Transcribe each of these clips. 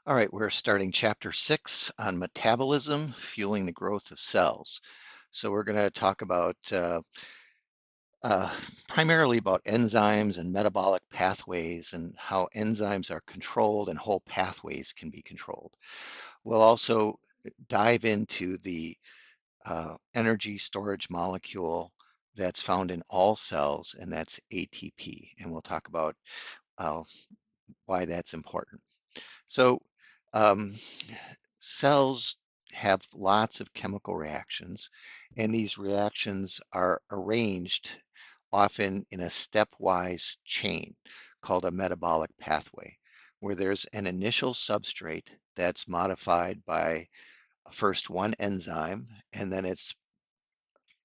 All right, we're starting chapter 6 on metabolism, fueling the growth of cells. So we're going to talk about uh, primarily about enzymes and metabolic pathways and how enzymes are controlled and whole pathways can be controlled. We'll also dive into the energy storage molecule that's found in all cells, and that's ATP. And we'll talk about uh, why that's important. So um, cells have lots of chemical reactions, and these reactions are arranged often in a stepwise chain called a metabolic pathway, where there's an initial substrate that's modified by first one enzyme, and then it's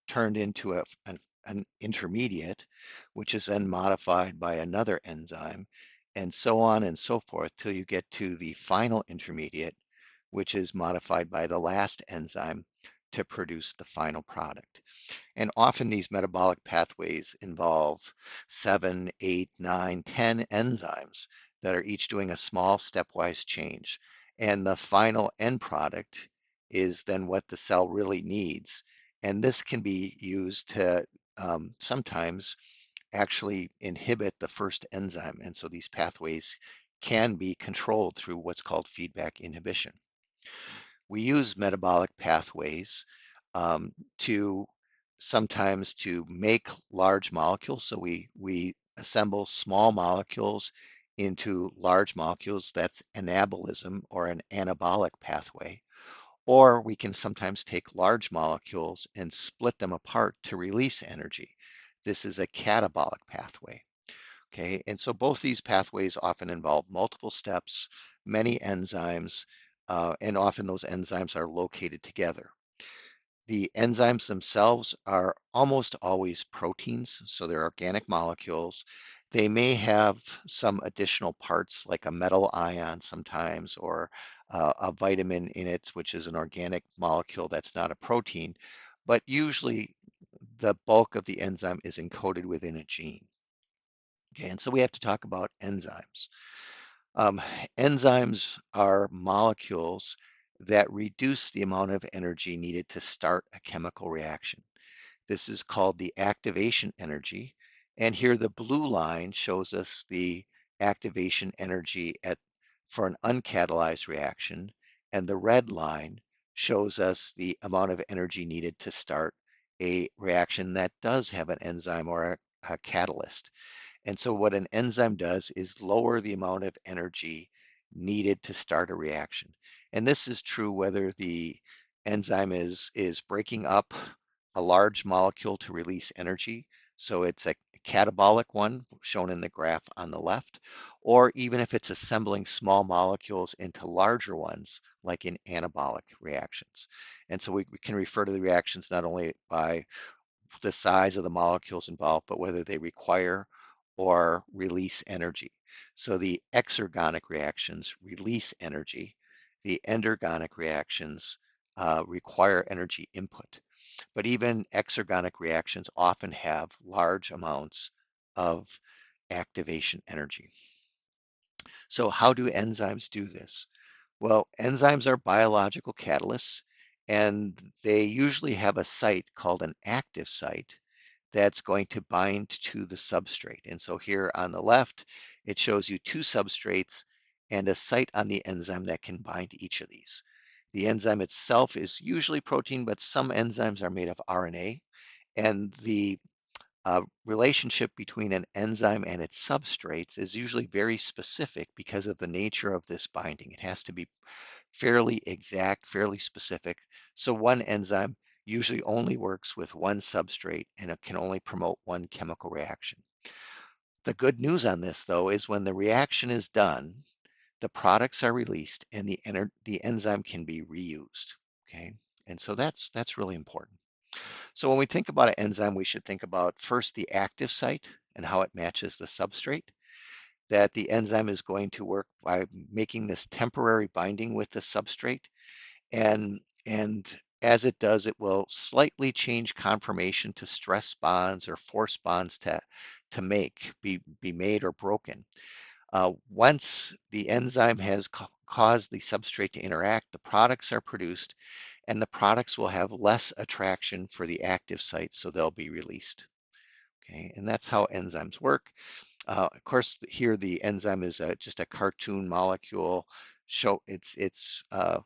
turned into an intermediate, which is then modified by another enzyme, and so on and so forth till you get to the final intermediate, which is modified by the last enzyme to produce the final product. And often these metabolic pathways involve 7, 8, 9, 10 enzymes that are each doing a small stepwise change. And the final end product is then what the cell really needs. And this can be used to sometimes actually inhibit the first enzyme. And so these pathways can be controlled through what's called feedback inhibition. We use metabolic pathways um, to sometimes to make large molecules. So we assemble small molecules into large molecules. That's anabolism or an anabolic pathway. Or we can sometimes take large molecules and split them apart to release energy. This is a catabolic pathway. Okay, and so both these pathways often involve multiple steps, many enzymes, and often those enzymes are located together. The enzymes themselves are almost always proteins, so they're organic molecules. They may have some additional parts like a metal ion sometimes, or a vitamin in it, which is an organic molecule that's not a protein, but usually the bulk of the enzyme is encoded within a gene. Okay, and so we have to talk about enzymes. Um, Enzymes are molecules that reduce the amount of energy needed to start a chemical reaction. This is called the activation energy. And here the blue line shows us the activation energy for an uncatalyzed reaction. And the red line shows us the amount of energy needed to start a reaction that does have an enzyme or a catalyst. And so what an enzyme does is lower the amount of energy needed to start a reaction. And this is true whether the enzyme is breaking up a large molecule to release energy. So it's a catabolic one shown in the graph on the left, or even if it's assembling small molecules into larger ones, like in anabolic reactions. And so we can refer to the reactions not only by the size of the molecules involved, but whether they require or release energy. So the exergonic reactions release energy. The endergonic reactions require energy input. But even exergonic reactions often have large amounts of activation energy. So how do enzymes do this? Well, enzymes are biological catalysts, and they usually have a site called an active site that's going to bind to the substrate. And so here on the left, it shows you two substrates and a site on the enzyme that can bind to each of these. The enzyme itself is usually protein, but some enzymes are made of RNA. And the relationship between an enzyme and its substrates is usually very specific because of the nature of this binding. It has to be fairly exact, fairly specific. So one enzyme usually only works with one substrate and it can only promote one chemical reaction. The good news on this, though, is when the reaction is done, the products are released and the enzyme can be reused. Okay, and so that's really important. So when we think about an enzyme, we should think about first the active site and how it matches the substrate. That the enzyme is going to work by making this temporary binding with the substrate, and as it does, it will slightly change conformation to stress bonds or force bonds to be made or broken. Once the enzyme has cause the substrate to interact, the products are produced, and the products will have less attraction for the active site, so they'll be released. Okay, and that's how enzymes work. Of course, here the enzyme is just a cartoon molecule. Show it's a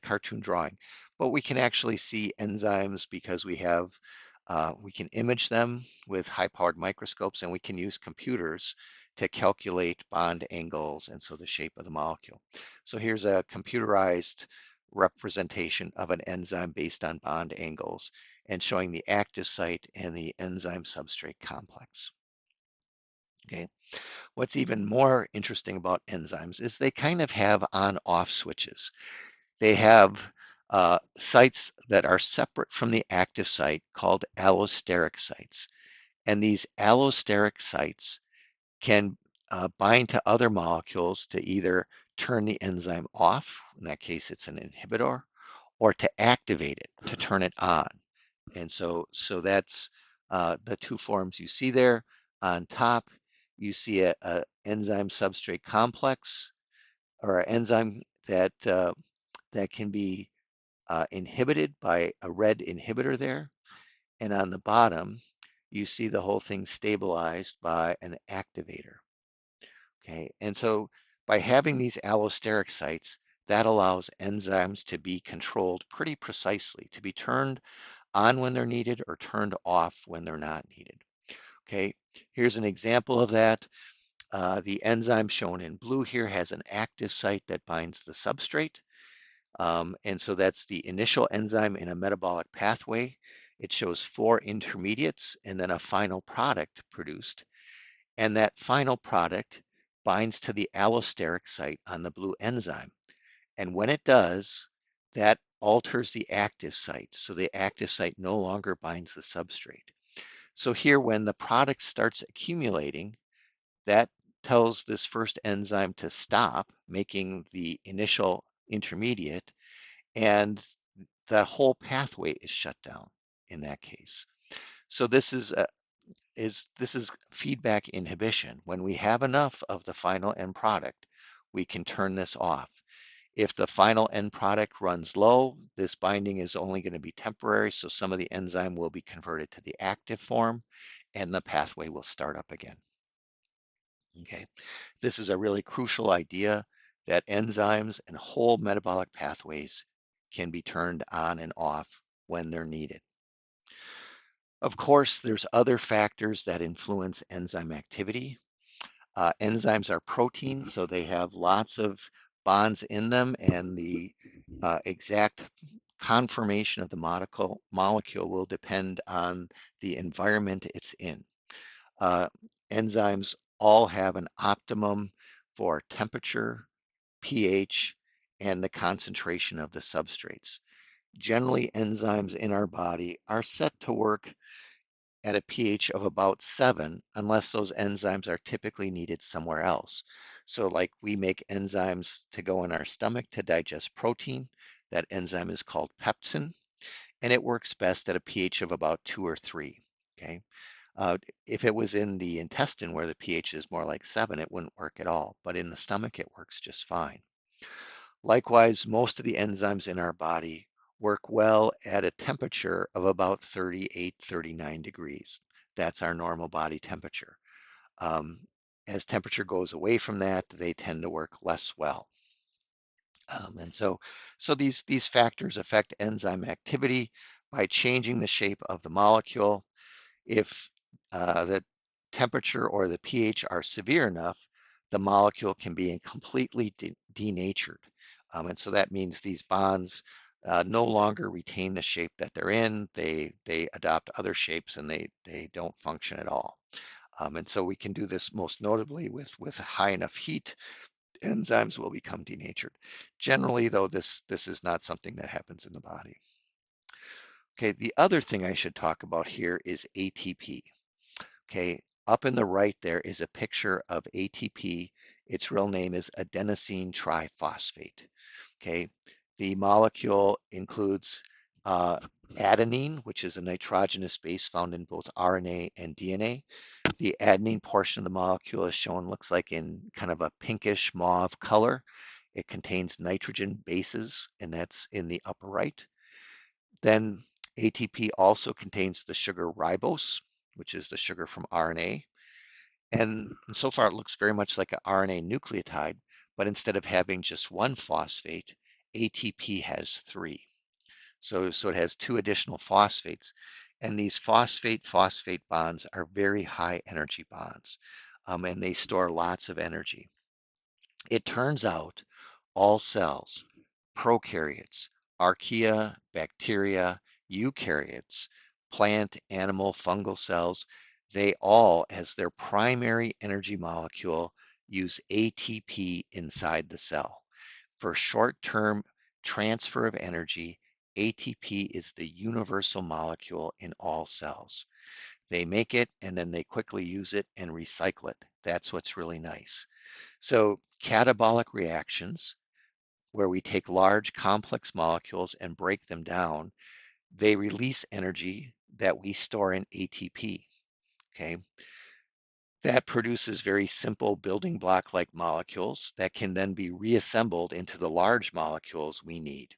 cartoon drawing, but we can actually see enzymes because we can image them with high-powered microscopes, and we can use computers to calculate bond angles and so the shape of the molecule. So here's a computerized representation of an enzyme based on bond angles and showing the active site and the enzyme substrate complex. Okay. What's even more interesting about enzymes is they kind of have on-off switches. They have sites that are separate from the active site called allosteric sites. And these allosteric sites can bind to other molecules to either turn the enzyme off, in that case it's an inhibitor, or to activate it, to turn it on. And so that's the two forms you see there. On top, you see a enzyme substrate complex, or an enzyme that can be inhibited by a red inhibitor there. And on the bottom, you see the whole thing stabilized by an activator. Okay, and so by having these allosteric sites, that allows enzymes to be controlled pretty precisely, to be turned on when they're needed or turned off when they're not needed. Okay, here's an example of that. The enzyme shown in blue here has an active site that binds the substrate. And so that's the initial enzyme in a metabolic pathway. It shows 4 intermediates and then a final product produced. And that final product binds to the allosteric site on the blue enzyme. And when it does, that alters the active site. So the active site no longer binds the substrate. So here, when the product starts accumulating, that tells this first enzyme to stop making the initial intermediate, and the whole pathway is shut down in that case. So this is feedback inhibition. When we have enough of the final end product, we can turn this off. If the final end product runs low, this binding is only going to be temporary, so some of the enzyme will be converted to the active form, and the pathway will start up again. Okay, this is a really crucial idea that enzymes and whole metabolic pathways can be turned on and off when they're needed. Of course, there's other factors that influence enzyme activity. Enzymes are proteins, so they have lots of bonds in them, and the exact conformation of the molecule will depend on the environment it's in. Enzymes all have an optimum for temperature, pH, and the concentration of the substrates. Generally, enzymes in our body are set to work at a pH of about 7, unless those enzymes are typically needed somewhere else. So like we make enzymes to go in our stomach to digest protein. That enzyme is called pepsin, and it works best at a pH of about 2 or 3. Okay. If it was in the intestine where the pH is more like 7, it wouldn't work at all. But in the stomach, it works just fine. Likewise, most of the enzymes in our body work well at a temperature of about 38, 39 degrees. That's our normal body temperature. As temperature goes away from that, they tend to work less well. And so these factors affect enzyme activity by changing the shape of the molecule. If the temperature or the pH are severe enough, the molecule can be completely denatured. And so that means these bonds no longer retain the shape that they're in. They adopt other shapes, and they don't function at all. And so we can do this most notably with high enough heat. Enzymes will become denatured. Generally, though, this is not something that happens in the body. Okay, the other thing I should talk about here is ATP. Okay, up in the right there is a picture of ATP. Its real name is adenosine triphosphate. Okay, the molecule includes adenine, which is a nitrogenous base found in both RNA and DNA. The adenine portion of the molecule is shown, looks like in kind of a pinkish mauve color, It contains nitrogen bases, and that's in the upper right. Then ATP also contains the sugar ribose, which is the sugar from RNA. And so far, it looks very much like an RNA nucleotide, but instead of having just one phosphate, ATP has three. So it has two additional phosphates. And these phosphate-phosphate bonds are very high energy bonds, and they store lots of energy. It turns out all cells, prokaryotes, archaea, bacteria, eukaryotes, plant, animal, fungal cells, they all, as their primary energy molecule, use ATP inside the cell. For short-term transfer of energy, ATP is the universal molecule in all cells. They make it and then they quickly use it and recycle it. That's what's really nice. So catabolic reactions, where we take large complex molecules and break them down, they release energy that we store in ATP. Okay, that produces very simple building block-like molecules that can then be reassembled into the large molecules we need.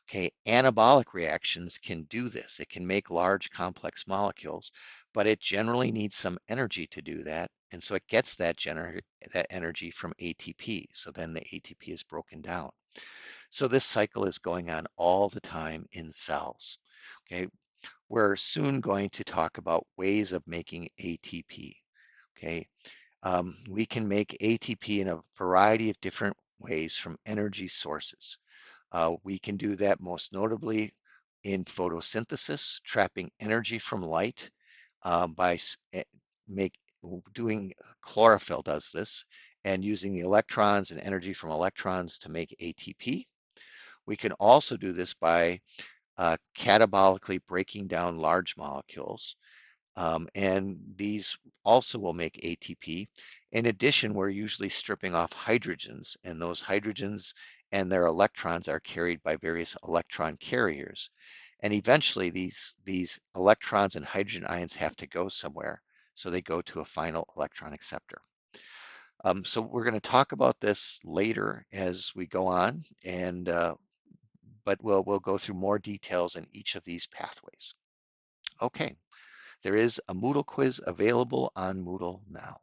Okay, anabolic reactions can do this. It can make large complex molecules, but it generally needs some energy to do that. And so it gets that energy from ATP. So then the ATP is broken down. So this cycle is going on all the time in cells. Okay, we're soon going to talk about ways of making ATP. Okay, we can make ATP in a variety of different ways from energy sources. We can do that most notably in photosynthesis, trapping energy from light by make, doing chlorophyll does this, and using the electrons and energy from electrons to make ATP. We can also do this by catabolically breaking down large molecules, and these also will make ATP. In addition, we're usually stripping off hydrogens, and those hydrogens and their electrons are carried by various electron carriers. And eventually these electrons and hydrogen ions have to go somewhere, so they go to a final electron acceptor. So we're going to talk about this later as we go on, and but we'll go through more details in each of these pathways. Okay, there is a Moodle quiz available on Moodle now.